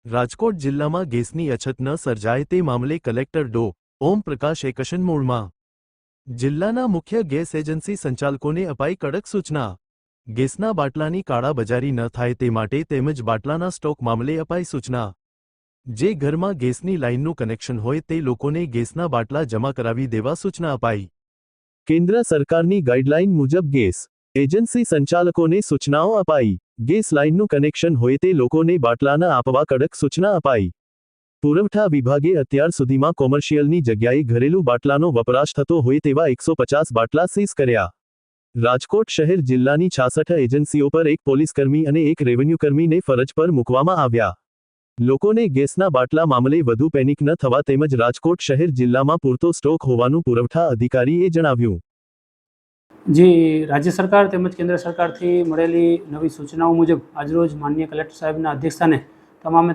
રાજકોટ જિલ્લામાં ગેસની અછત ન સર્જાય તે મામલે કલેક્ટર ડો. ઓમ પ્રકાશ એકશન મૂળમાં જિલ્લાના મુખ્ય ગેસ એજન્સી સંચાલકોને અપાઈ કડક સૂચના। ગેસના બાટલાની કાળાબજારી ન થાય તે માટે તેમજ બાટલાના સ્ટોક મામલે અપાઈ સૂચના। જે ઘરમાં ગેસની લાઇનનું કનેક્શન હોય તે લોકોને ગેસના બાટલા જમા કરાવી દેવા સૂચના અપાઈ। કેન્દ્ર સરકારની ગાઈડલાઈન મુજબ ગેસ એજન્સી સંચાલકોને સૂચનાઓ અપાઈ। ગેસ લાઇનનું કનેક્શન હોય તે લોકોને બાટલાના આપવા કડક સૂચના અપાઈ। પુરવઠા વિભાગે અત્યાર સુધીમાં કોમર્શિયલની જગ્યાએ ઘરેલું બાટલાનો વપરાશ થતો હોય તેવા 150 બાટલા સીઝ કર્યા। રાજકોટ શહેર જિલ્લાની 66 એજન્સીઓ પર એક પોલીસકર્મી અને એક રેવન્યુકર્મીને ફરજ પર મૂકવામાં આવ્યા। લોકોને ગેસના બાટલા મામલે વધુ પેનિક ન થવા તેમજ રાજકોટ શહેર જિલ્લામાં પૂરતો સ્ટોક હોવાનું પુરવઠા અધિકારીએ જણાવ્યું। જે રાજ્ય સરકાર તેમજ કેન્દ્ર સરકારથી મળેલી નવી સૂચનાઓ મુજબ આજરોજ માનનીય કલેક્ટર સાહેબના અધ્યક્ષસ્થાને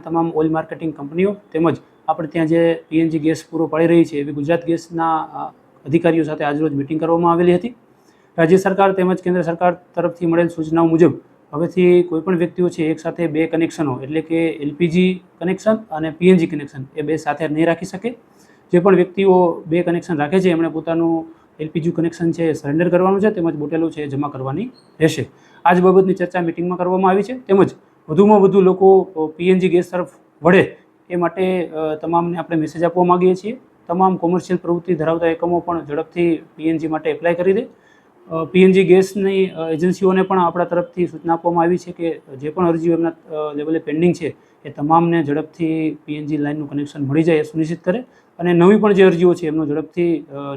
તમામ ઓઇલ માર્કેટિંગ કંપનીઓ તેમજ આપણે ત્યાં જે પીએનજી ગેસ પૂરો પાડી રહી છે એવી ગુજરાત ગેસના અધિકારીઓ સાથે આજરોજ મિટિંગ કરવામાં આવેલી હતી। રાજ્ય સરકાર તેમજ કેન્દ્ર સરકાર તરફથી મળેલ સૂચનાઓ મુજબ હવેથી કોઈપણ વ્યક્તિઓ છે એક સાથે બે કનેક્શનો એટલે કે એલપીજી કનેક્શન અને પીએનજી કનેક્શન એ બે સાથે નહીં રાખી શકે। જે પણ વ્યક્તિઓ બે કનેક્શન રાખે છે એમણે પોતાનું એલપીજી કનેક્શન છે સરેન્ડર કરવાનું છે તેમજ બોટેલો છે જમા કરવાની રહેશે। આજ બાબતની ચર્ચા મિટિંગમાં કરવામાં આવી છે તેમજ વધુમાં વધુ લોકો પીએનજી ગેસ તરફ વળે એ માટે તમામને આપણે મેસેજ આપવા માગીએ છીએ। તમામ કોમર્શિયલ પ્રવૃત્તિ ધરાવતા એકમો પણ ઝડપથી પીએનજી માટે એપ્લાય કરી દે। પીએનજી ગેસની એજન્સીઓને પણ આપણા તરફથી સૂચના આપવામાં આવી છે કે જે પણ અરજીઓ એમના લેવલે પેન્ડિંગ છે એ તમામને ઝડપથી પીએનજી લાઇનનું કનેક્શન મળી જાય એ સુનિશ્ચિત કરે અને નવી પણ જે અરજીઓ છે એમનો ઝડપથી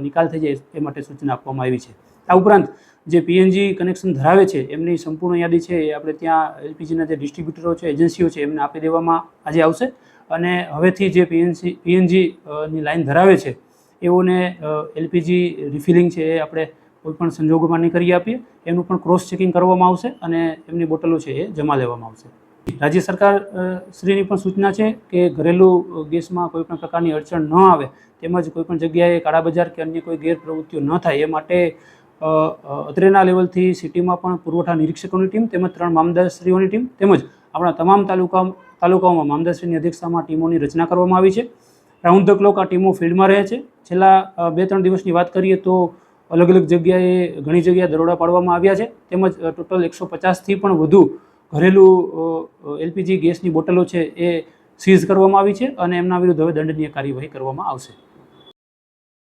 નિકાલ થઈ જાય એ માટે સૂચના આપવામાં આવી છે। આ ઉપરાંત જે પીએનજી કનેક્શન ધરાવે છે એમની સંપૂર્ણ યાદી છે એ આપણે ત્યાં એલપીજીના જે ડિસ્ટ્રીબ્યુટરો છે એજન્સીઓ છે એમને આપી દેવામાં આજે આવશે અને હવેથી જે પીએનજીની લાઇન ધરાવે છે એઓને એલપીજી રિફિલિંગ છે એ આપણે કોઈપણ સંજોગોમાં નહીં કરી આપીએ। એનું પણ ક્રોસ ચેકિંગ કરવામાં આવશે અને એમની બોટલો છે એ જમા લેવામાં આવશે। રાજ્ય સરકાર શ્રીની પણ સૂચના છે કે ઘરેલું ગેસમાં કોઈપણ પ્રકારની અડચણ ન આવે તેમજ કોઈપણ જગ્યાએ કાળાબજાર કે અન્ય કોઈ ગેરપ્રવૃત્તિઓ ન થાય એ માટે અત્રેના લેવલથી સિટીમાં પણ પુરવઠા નિરીક્ષકોની ટીમ તેમજ 3 મામલતદારશ્રીઓની ટીમ તેમજ આપણા તમામ તાલુકાઓમાં મામલતદારશ્રીની અધ્યક્ષતામાં ટીમોની રચના કરવામાં આવી છે। રાઉન્ડ ધ ક્લોક આ ટીમો ફિલ્ડમાં રહે છે। છેલ્લા 2-3 દિવસની વાત કરીએ તો અલગ અલગ જગ્યાએ ઘણી જગ્યાએ દરોડા પાડવામાં આવ્યા છે તેમજ ટોટલ 150થી પણ વધુ ઘરેલું એલપીજી ગેસની બોટલો છે એ સીઝ કરવામાં આવી છે અને એમના વિરુદ્ધ હવે દંડનીય કાર્યવાહી કરવામાં આવશે।